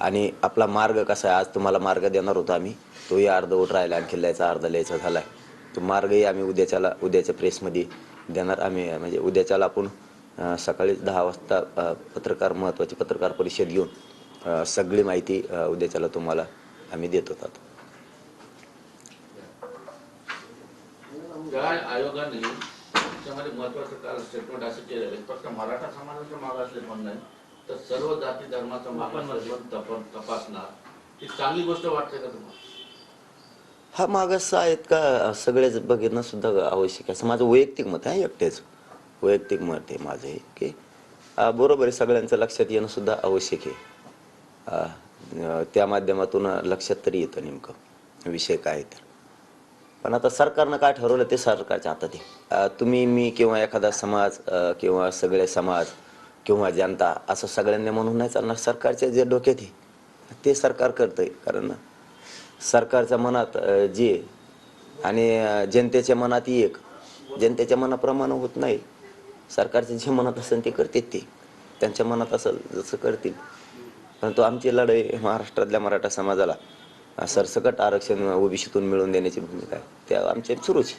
आणि आपला मार्ग कसा आहे, आज तुम्हाला मार्ग देणार होतो आम्ही, तोही अर्धवट राहिला, आणखी लिहायचा अर्धा लिहायचा झाला आहे. तो मार्गही आम्ही उद्याच्या प्रेसमध्ये देणार. आम्ही म्हणजे उद्याच्याला आपण सकाळी 10 वाजता महत्त्वाची पत्रकार परिषद घेऊन सगळी माहिती उद्याच्याला तुम्हाला आम्ही देत होतो. आयोगाने त्याच्यामध्ये महत्वाचं काल स्टेटमेंट असं केलेलं आहे, फक्त मराठा समाजाचं मागासले पण नाही तर सर्व जाती धर्माचं मागासले तपासणार, ही चांगली गोष्ट वाटते का तुम्हाला? हा मागास आहेत का सगळेच बघणं सुद्धा आवश्यक आहे, असं माझं वैयक्तिक मत आहे. एकटेच वैयक्तिक मत आहे माझं हे की बरोबर आहे, सगळ्यांचं लक्षात येणं सुद्धा आवश्यक आहे. त्या माध्यमातून लक्षात तरी येतं नेमकं विषय काय तर. पण आता सरकारनं काय ठरवलं ते सरकारच्या हातात आहे. तुम्ही मी किंवा एखादा समाज किंवा सगळे समाज किंवा जनता असं सगळ्यांनी म्हणून नाही चालणार. सरकारच्या जे डोक्यात आहे ते सरकार करतंय, कारण सरकारच्या मनात जे आणि जनतेच्या मनात एक, जनतेच्या मनाप्रमाणे होत नाही. सरकारच्या जे मनात असेल ते करतात, ते त्यांच्या मनात असेल जसं करतील. परंतु आमची लढाई महाराष्ट्रातल्या मराठा समाजाला सरसकट आरक्षण ओबीसीतून मिळवून देण्याची भूमिका आहे, त्या आमच्या सुरूच.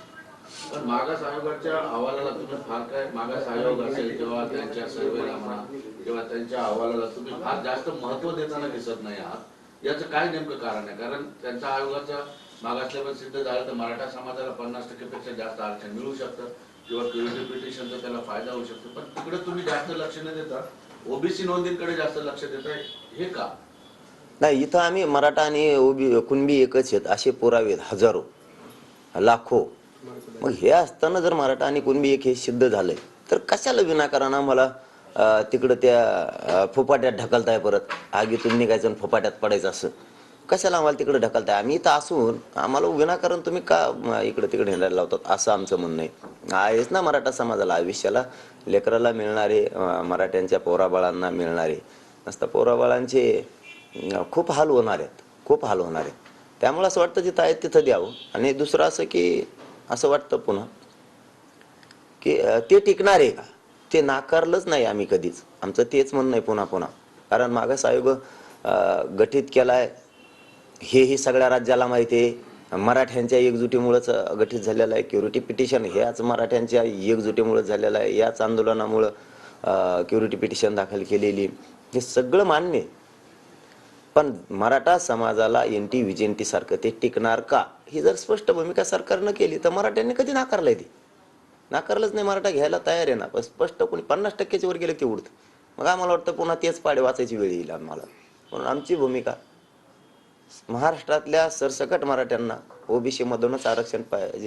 पण मागास आयोगाच्या अहवालाला तुम्ही फार काय, मागास आयोग असेल किंवा त्यांच्या सर्वेला म्हणा किंवा त्यांच्या अहवालाला तुम्ही फार जास्त महत्व देताना दिसत नाही आहात. याचं काय नेमकं कारण आहे? कारण त्यांच्या आयोगाचा मागासलेवल सिद्ध झालं तर मराठा समाजाला 50% पेक्षा जास्त आरक्षण मिळू शकतं किंवा क्युरिटी पिटिशनचा त्याला फायदा होऊ शकतो, पण तिकडे तुम्ही जास्त लक्ष न देता ओबीसी नोंदींकडे जास्त लक्ष देताय, हे का? नाही, इथं आम्ही मराठा आणि कुणबी एकच आहेत असे पुरावे हजारो लाखो. मग हे असताना जर मराठा आणि कुणबी एक हे सिद्ध झालंय तर कशाला विनाकारण आम्हाला तिकडं त्या फुपाट्यात ढकलताय, परत आगीतून निघायचं आणि फुपाट्यात पडायचं, असं कशाला आम्हाला तिकडे ढकलताय? आम्ही इथं असून आम्हाला विनाकारण तुम्ही का इकडे तिकडे हिंडायला लावतात, असं आमचं म्हणणं आहे. आहेच ना मराठा समाजाला आयुष्याला लेकराला मिळणारे, मराठ्यांच्या पोराबाळांना मिळणारे, नसता पोराबाळांचे खूप हाल होणार आहेत, खूप हाल होणार आहेत. त्यामुळे असं वाटतं जिथं आहे तिथं द्यावं. आणि दुसरं असं की असं वाटतं पुन्हा की ते टिकणार आहे का, ते नाकारलंच नाही आम्ही कधीच. आमचं तेच म्हणणं आहे पुन्हा पुन्हा. कारण मागास आयोग गठीत केलाय हेही सगळ्या राज्याला माहिती आहे. मराठ्यांच्या एकजुटीमुळेच गठीत झालेलं आहे. क्युरिटी पिटिशन ह्याच मराठ्यांच्या एकजुटीमुळे झालेलं आहे. याच आंदोलनामुळं क्युरिटी पिटिशन दाखल केलेली, हे सगळं मान्य आहे. पण मराठा समाजाला एनटी व्हिजेंटी सारखं ते टिकणार का, ही जर स्पष्ट भूमिका सरकारनं केली तर मराठ्यांनी कधी नाकारलंय? ते नाकारलंच नाही. मराठा घ्यायला तयार आहे ना, पण स्पष्ट कोणी 50%च्या वर गेलं ते उडतं. मग आम्हाला वाटतं पुन्हा तेच पाडे वाचायची वेळ येईल आम्हाला. म्हणून आमची भूमिका महाराष्ट्रातल्या सरसकट मराठ्यांना ओबीसी मधूनच आरक्षण पाहिजे.